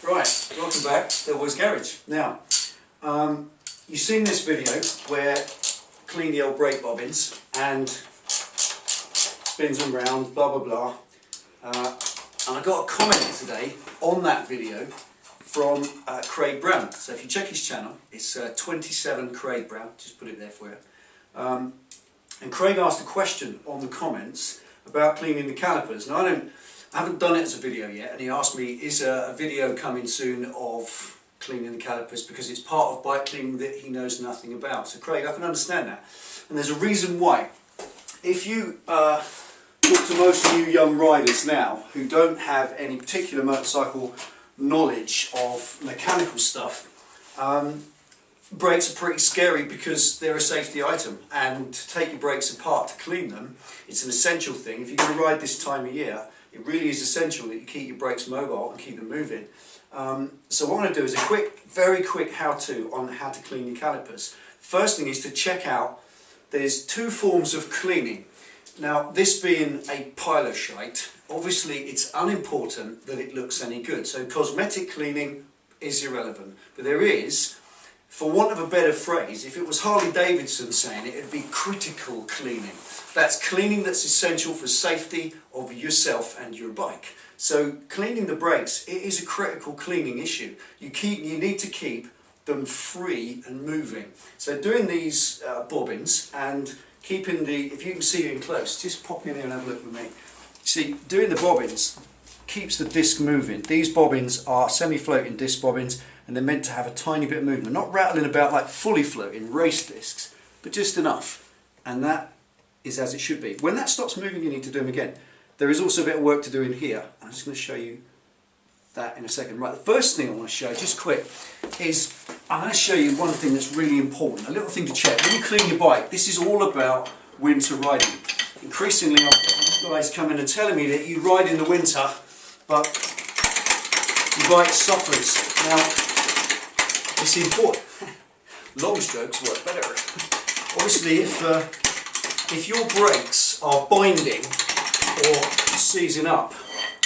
Right, welcome back to Delboy's Garage. Now, you've seen this video where I clean the old brake bobbins and spins them round, blah blah blah. And I got a comment today on that video from Craig Brown. So if you check his channel, it's 27 Craig Brown, just put it there for you. And Craig asked a question on the comments about cleaning the calipers. Now I haven't done it as a video yet, and he asked me, is a video coming soon of cleaning the calipers, because it's part of bike cleaning that he knows nothing about. So Craig, I can understand that, and there's a reason why. If you talk to most of you young riders now who don't have any particular motorcycle knowledge of mechanical stuff, brakes are pretty scary because they're a safety item, and to take your brakes apart to clean them, it's an essential thing. If you're going to ride this time of year, it really is essential that you keep your brakes mobile and keep them moving. So what I'm going to do is a very quick how-to on how to clean your calipers. First thing is to check out, there's two forms of cleaning. Now, this being a pile of shite, obviously it's unimportant that it looks any good. So cosmetic cleaning is irrelevant. But there is, for want of a better phrase, if it was Harley Davidson saying it, it'd be critical cleaning. That's cleaning that's essential for safety of yourself and your bike. So cleaning the brakes, it is a critical cleaning issue. You need to keep them free and moving. So doing these bobbins and keeping the, if you can see in close, just pop in here and have a look with me. See, doing the bobbins keeps the disc moving. These bobbins are semi-floating disc bobbins, and they're meant to have a tiny bit of movement, not rattling about like fully floating race discs, but just enough. And that is as it should be. When that stops moving, you need to do them again. There is also a bit of work to do in here. I'm just going to show you that in a second. Right, the first thing I want to show, just quick, is I'm going to show you one thing that's really important, a little thing to check. When you clean your bike, this is all about winter riding. Increasingly, I've got guys coming and telling me that you ride in the winter, but your bike suffers. Now, it's important. Long strokes work better. Obviously, if your brakes are binding or seizing up,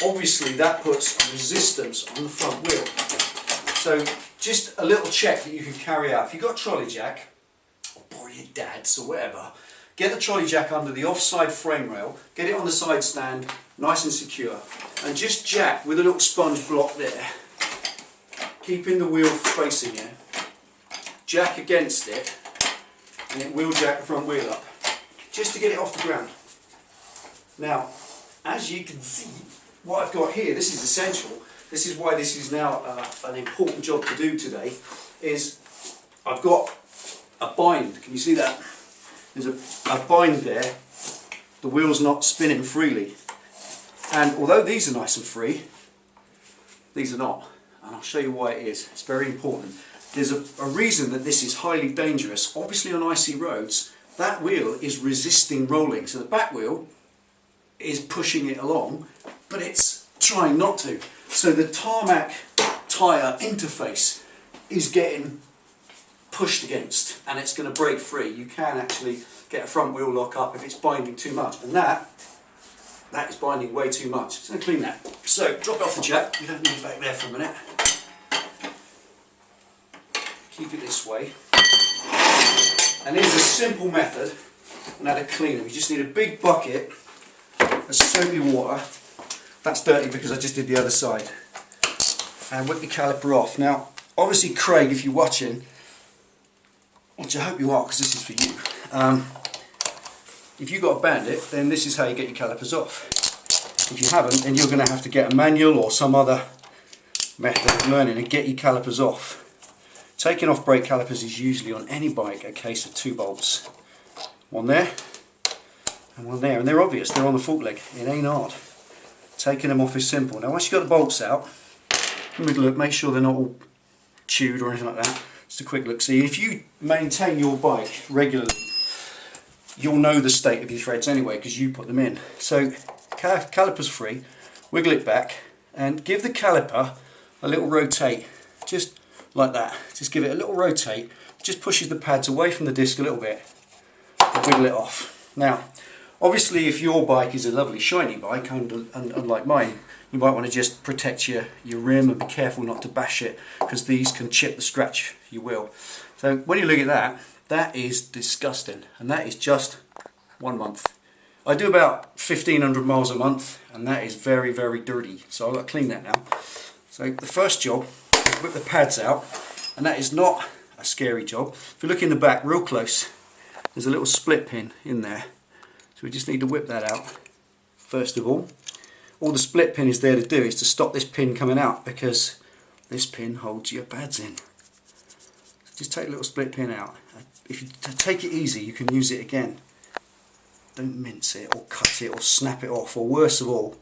obviously that puts a resistance on the front wheel. So just a little check that you can carry out. If you've got a trolley jack, or borrow your dad's or whatever, get the trolley jack under the offside frame rail, get it on the side stand, nice and secure, and just jack with a little sponge block there, keeping the wheel facing you, jack against it, and it will jack the front wheel up, just to get it off the ground. Now, as you can see, what I've got here, this is essential. This is why this is now an important job to do today, is I've got a bind. Can you see that? There's a bind there. The wheel's not spinning freely. And although these are nice and free, these are not. And I'll show you why it is. It's very important. There's a reason that this is highly dangerous. Obviously on icy roads, that wheel is resisting rolling. So the back wheel is pushing it along, but it's trying not to. So the tarmac tyre interface is getting pushed against, and it's going to break free. You can actually get a front wheel lock up if it's binding too much, and that is binding way too much. So I'm going to clean that. So drop it off the jack. You don't need it back there for a minute. Keep it this way. And here's a simple method on how to clean them. You just need a big bucket of soapy water. That's dirty because I just did the other side. And whip your caliper off. Now, obviously Craig, if you're watching, which I hope you are because this is for you, if you've got a bandit, then this is how you get your calipers off. If you haven't, then you're going to have to get a manual or some other method of learning and get your calipers off. Taking off brake calipers is usually on any bike a case of 2 bolts. One there and one there, and they're obvious, they're on the fork leg, it ain't hard. Taking them off is simple. Now once you've got the bolts out, give me a look, make sure they're not all chewed or anything like that. Just a quick look. See, if you maintain your bike regularly, you'll know the state of your threads anyway because you put them in. So calipers free, wiggle it back and give the caliper a little rotate, just like that. Just give it a little rotate, just pushes the pads away from the disc a little bit and wiggle it off. Now Obviously, if your bike is a lovely shiny bike, unlike mine, you might want to just protect your rim and be careful not to bash it, because these can chip the scratch your wheel. So when you look at that, that is disgusting, and that is just 1 month. I do about 1,500 miles a month, and that is very, very dirty. So I've got to clean that now. So the first job is whip the pads out, and that is not a scary job. If you look in the back real close, there's a little split pin in there. So we just need to whip that out first of all. All the split pin is there to do is to stop this pin coming out, because this pin holds your pads in. So just take a little split pin out. If you take it easy, you can use it again. Don't mince it or cut it or snap it off, or worse of all,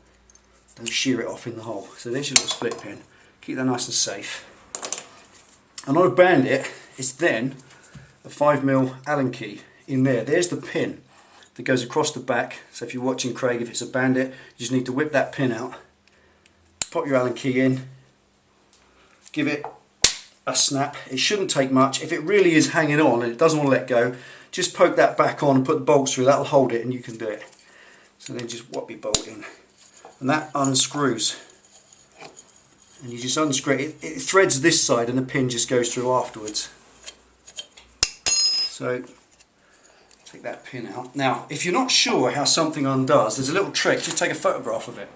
don't shear it off in the hole. So there's your little split pin. Keep that nice and safe. And on a bandit, it's then a 5mm Allen key in there. There's the pin that goes across the back. So if you're watching Craig, if it's a bandit, you just need to whip that pin out, pop your Allen key in, give it a snap. It shouldn't take much. If it really is hanging on and it doesn't want to let go, just poke that back on and put the bolts through. That'll hold it, and you can do it. So then just whop your bolt in, and that unscrews. And you just unscrew it. It threads this side, and the pin just goes through afterwards. So take that pin out. Now, if you're not sure how something undoes, there's a little trick. Just take a photograph of it,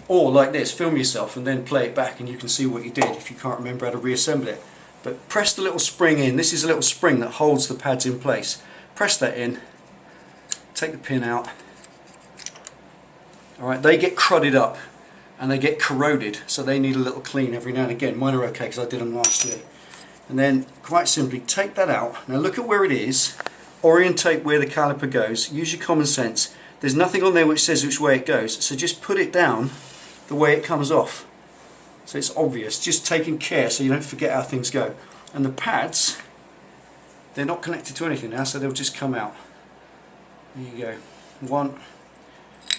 or like this, film yourself and then play it back, and you can see what you did if you can't remember how to reassemble it. But press the little spring in. This is a little spring that holds the pads in place. Press that in, take the pin out. Alright, they get crudded up and they get corroded, so they need a little clean every now and again. Mine are okay because I did them last year. And then quite simply take that out. Now look at where it is, orientate where the caliper goes, use your common sense. There's nothing on there which says which way it goes, so just put it down the way it comes off. So it's obvious, just taking care so you don't forget how things go. And the pads, they're not connected to anything now, so they'll just come out. There you go. 1,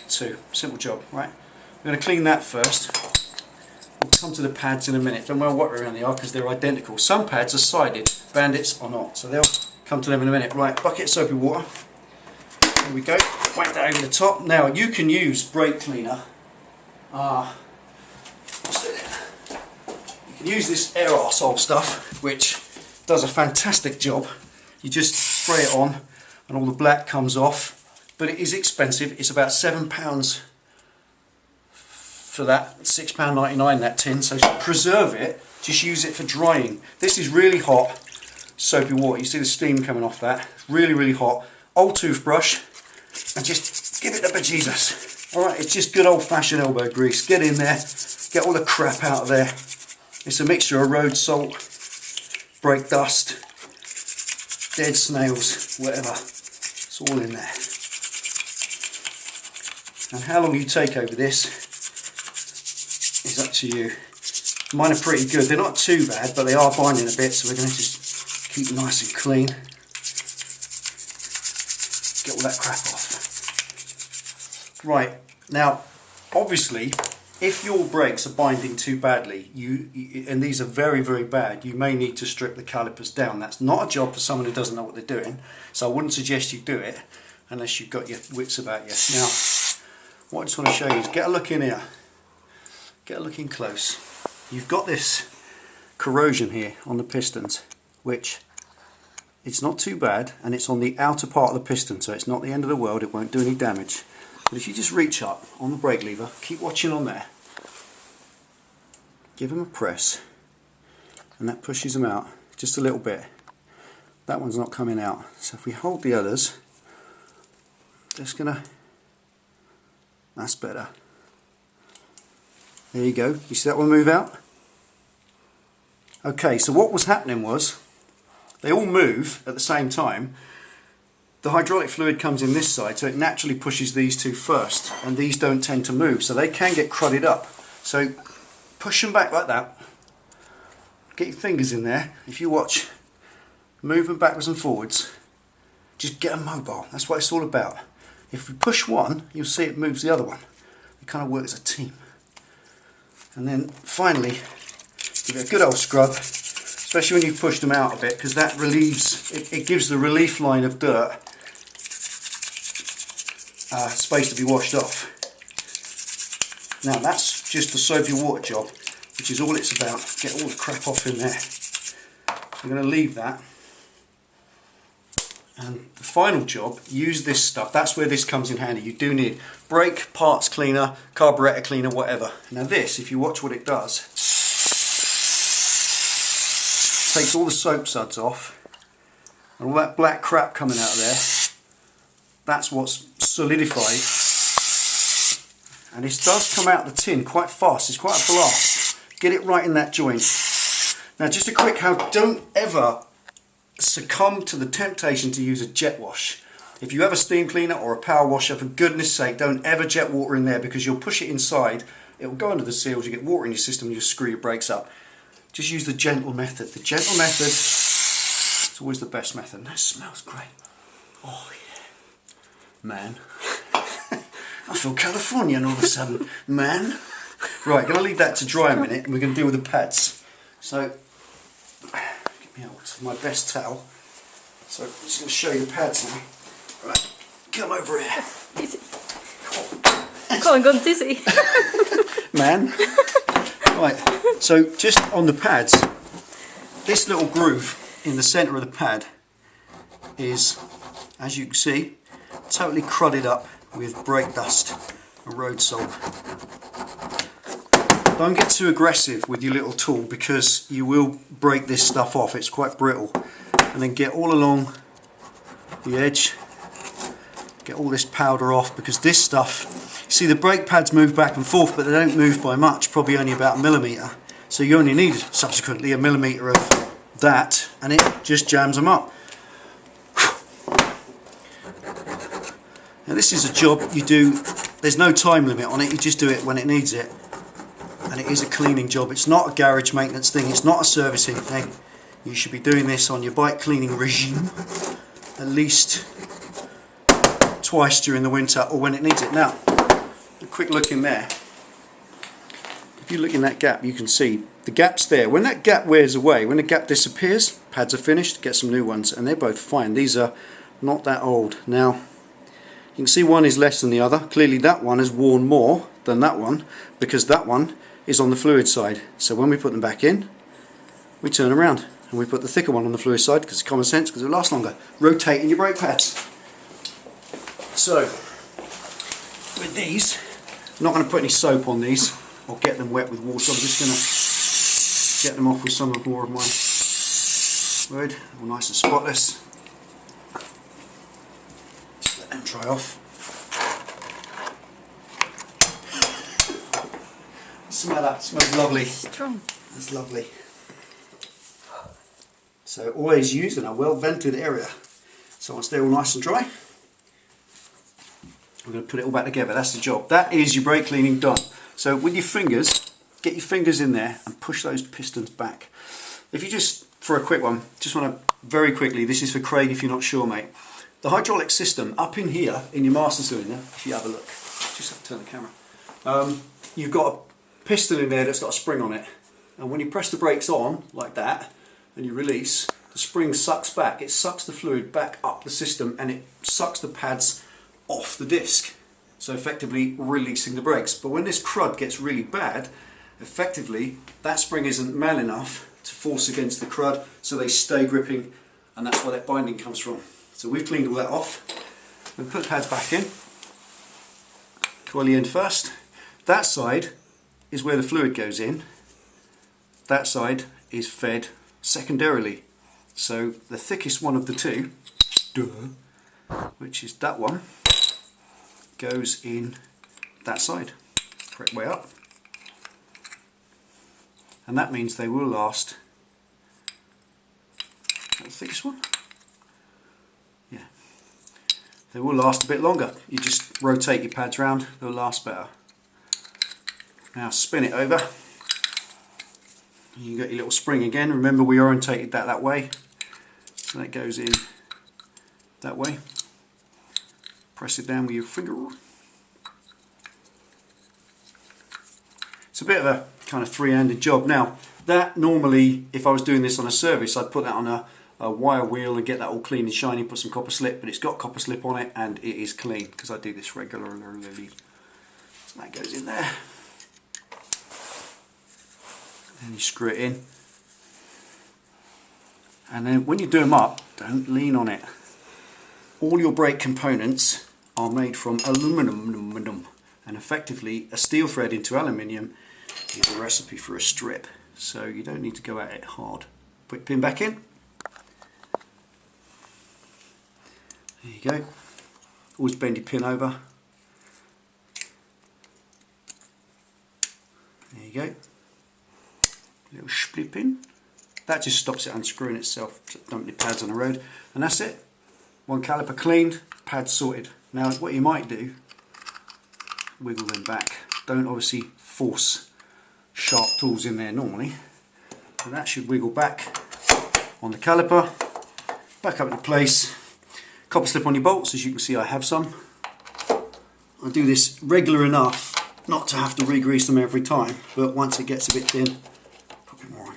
2, simple job, right? We're going to clean that first. We'll come to the pads in a minute. Don't worry what around they are, because they're identical. Some pads are sided, bandits are not, so they'll come to them in a minute. Right, bucket of soapy water. There we go. Whack that over the top. Now you can use brake cleaner. You can use this aerosol stuff, which does a fantastic job. You just spray it on and all the black comes off, but it is expensive. It's about £7 for that, £6.99 that tin. So to preserve it, just use it for drying. This is really hot soapy water. You see the steam coming off that. Really, really hot. Old toothbrush, and just give it the bejesus. Alright, it's just good old-fashioned elbow grease. Get in there, get all the crap out of there. It's a mixture of road salt, brake dust, dead snails, whatever. It's all in there. And how long you take over this is up to you. Mine are pretty good. They're not too bad, but they are binding a bit, so we're going to just keep nice and clean. Get all that crap off. Right, now, obviously, if your brakes are binding too badly, and these are very, very bad, you may need to strip the calipers down. That's not a job for someone who doesn't know what they're doing, so I wouldn't suggest you do it unless you've got your wits about you. Now, what I just want to show you is get a look in here. Get a look in close. You've got this corrosion here on the pistons, which it's not too bad, and it's on the outer part of the piston, so it's not the end of the world, it won't do any damage. But if you just reach up on the brake lever, keep watching on there, give them a press, and that pushes them out just a little bit. That one's not coming out, so if we hold the others, just gonna, that's better. There you go, you see that one move out? Okay, so what was happening was, they all move at the same time. The hydraulic fluid comes in this side, so it naturally pushes these two first, and these don't tend to move, so they can get crudded up. So push them back like that, get your fingers in there. If you watch, move them backwards and forwards, just get them mobile. That's what it's all about. If we push one, you'll see it moves the other one. It kind of works as a team. And then finally, give it a good old scrub, especially when you've pushed them out a bit, because that relieves, it gives the relief line of dirt supposed to be washed off. Now that's just the soapy water job, which is all it's about. Get all the crap off in there. So I'm going to leave that. And the final job, use this stuff. That's where this comes in handy. You do need brake, parts cleaner, carburetor cleaner, whatever. Now this, if you watch what it does, takes all the soap suds off and all that black crap coming out of there. That's what's solidified. And this does come out the tin quite fast. It's quite a blast. Get it right in that joint. Now just a quick how, don't ever succumb to the temptation to use a jet wash. If you have a steam cleaner or a power washer, for goodness sake, don't ever jet water in there, because you'll push it inside, it will go under the seals, you get water in your system, and you'll screw your brakes up. Just use the gentle method. The gentle method is always the best method. And that smells great. Oh yeah. Man. I feel Californian all of a sudden. Man. Right, going to leave that to dry a minute, and we're going to deal with the pads. So, get me out my best towel. So I'm just going to show you the pads now. Right, come over here. Easy. Come on, gone dizzy. Man. Right, so just on the pads, this little groove in the centre of the pad is, as you can see, totally crudded up with brake dust and road salt. Don't get too aggressive with your little tool, because you will break this stuff off. It's quite brittle. And then get all along the edge, get all this powder off, because this stuff, see, the brake pads move back and forth, but they don't move by much, probably only about a millimetre. So you only need subsequently a millimetre of that, and it just jams them up. Now this is a job you do, there's no time limit on it, you just do it when it needs it. And it is a cleaning job. It's not a garage maintenance thing, it's not a servicing thing. You should be doing this on your bike cleaning regime at least twice during the winter, or when it needs it. Now, a quick look in there. If you look in that gap, you can see the gap's there. When that gap wears away, when the gap disappears, pads are finished, get some new ones, and they're both fine. These are not that old. Now, you can see one is less than the other. Clearly that one has worn more than that one, because that one is on the fluid side. So when we put them back in, we turn around and we put the thicker one on the fluid side, because it's common sense, because it lasts longer. Rotating your brake pads. So with these, I'm not going to put any soap on these or get them wet with water. I'm just going to get them off with some more of my fluid, all nice and spotless. Just let them dry off. Smell that, smells lovely. Strong. That's lovely. So always use in a well vented area. So once they're all nice and dry, we're going to put it all back together. That's the job. That is your brake cleaning done. So with your fingers, get your fingers in there and push those pistons back. If you just, for a quick one, just want to very quickly, this is for Craig if you're not sure, mate. The hydraulic system up in here, in your master cylinder, if you have a look, just have to turn the camera, you've got a piston in there that's got a spring on it, and when you press the brakes on like that and you release, the spring sucks back. It sucks the fluid back up the system, and it sucks the pads off the disc, so effectively releasing the brakes. But when this crud gets really bad, effectively that spring isn't man enough to force against the crud, so they stay gripping, and that's where that binding comes from. So we've cleaned all that off. We put the pads back in. Coil the end first. That side is where the fluid goes in. That side is fed secondarily. So the thickest one of the two, which is that one, goes in that side, correct way up. And that means they will last. Is that the thickest one? Yeah. They will last a bit longer. You just rotate your pads round, they'll last better. Now spin it over. You got your little spring again. Remember, we orientated that way, so that goes in that way. Press it down with your finger. It's a bit of a kind of three-handed job. Now that normally, if I was doing this on a service, I'd put that on wire wheel and get that all clean and shiny, put some copper slip, but it's got copper slip on it and it is clean because I do this regularly. So that goes in there. And you screw it in. And then when you do them up, don't lean on it. All your brake components are made from aluminum, and effectively a steel thread into aluminium is a recipe for a strip, so you don't need to go at it hard. Put your pin back in. There you go. Always bend your pin over. There you go. Little split pin. That just stops it unscrewing itself, so don't need pads on the road. And that's it. One caliper cleaned, pads sorted. Now what you might do, wiggle them back. Don't obviously force sharp tools in there normally. But that should wiggle back on the caliper, back up into place. Copper slip on your bolts, as you can see I have some. I do this regular enough not to have to re-grease them every time, but once it gets a bit thin, put a bit more on.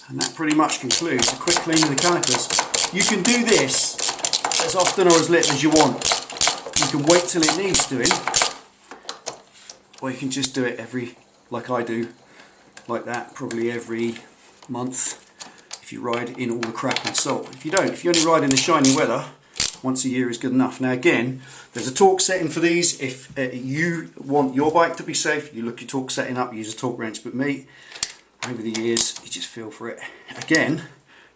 And that pretty much concludes a quick clean of the calipers. You can do this as often or as little as you want. You can wait till it needs doing, or you can just do it like I do, like that, probably every month if you ride in all the crap and salt. If you don't, if you only ride in the shiny weather, once a year is good enough. Now again, there's a torque setting for these. If you want your bike to be safe, you look your torque setting up, use a torque wrench, but me, over the years, you just feel for it. Again,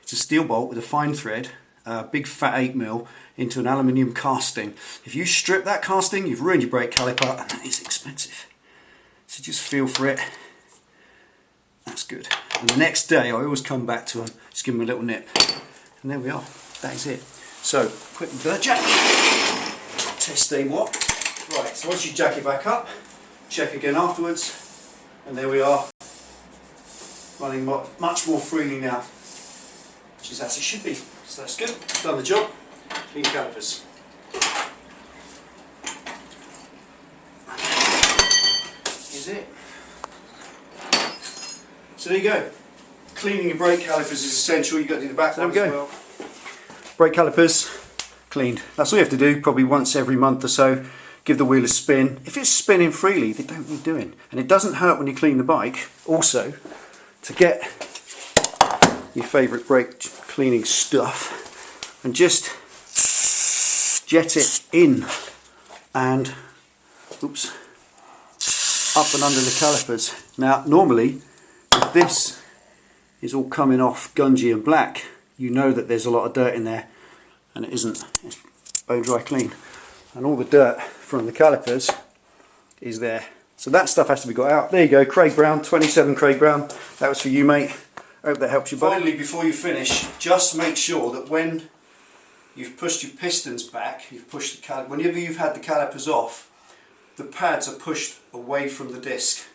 it's a steel bolt with a fine thread, a big fat 8mm into an aluminium casting. If you strip that casting, you've ruined your brake caliper, and that is expensive. So just feel for it. That's good. And the next day, I always come back to them, just give them a little nip. And there we are. That is it. So, quick dirt jack. Test a what? Right, so once you jack it back up, check again afterwards. And there we are. Running much more freely now, which is as it should be. So that's good. Done the job. Clean calipers. Is it? So there you go. Cleaning your brake calipers is essential. You've got to do the back one as well. Brake calipers cleaned. That's all you have to do. Probably once every month or so. Give the wheel a spin. If it's spinning freely, they don't need doing, and it doesn't hurt when you clean the bike. Also, to get your favourite brake cleaning stuff and just jet it in and oops, up and under the calipers. Now normally if this is all coming off gungy and black, you know that there's a lot of dirt in there, and it isn't. It's bone dry clean, and all the dirt from the calipers is there. So that stuff has to be got out. There you go, Craig Brown, 27 Craig Brown. That was for you, mate. I hope that helps you, buddy. Finally, before you finish, just make sure that when you've pushed your pistons back, you've pushed the whenever you've had the calipers off, the pads are pushed away from the disc.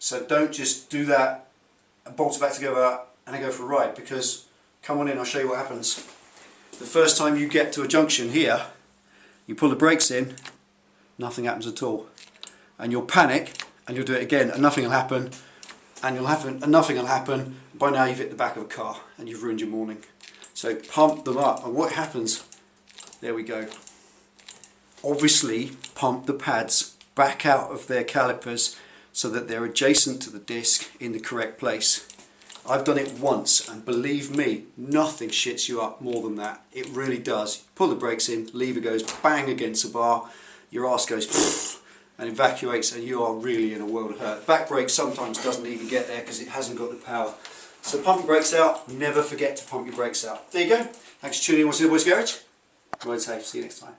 So don't just do that and bolt it back together and then go for a ride, because, come on in, I'll show you what happens. The first time you get to a junction here, you pull the brakes in, nothing happens at all. And you'll panic, and you'll do it again, and nothing will happen, and nothing will happen. By now you've hit the back of a car, and you've ruined your morning. So pump them up, and what happens, there we go. Obviously pump the pads back out of their calipers so that they're adjacent to the disc in the correct place. I've done it once, and believe me, nothing shits you up more than that. It really does. Pull the brakes in, lever goes bang against the bar, your arse goes pfft, and evacuates, and you are really in a world of hurt. Back brake sometimes doesn't even get there because it hasn't got the power. So pump your brakes out, never forget to pump your brakes out. There you go. Thanks for tuning in. What's the Delboy's Garage? Ride safe, see you next time.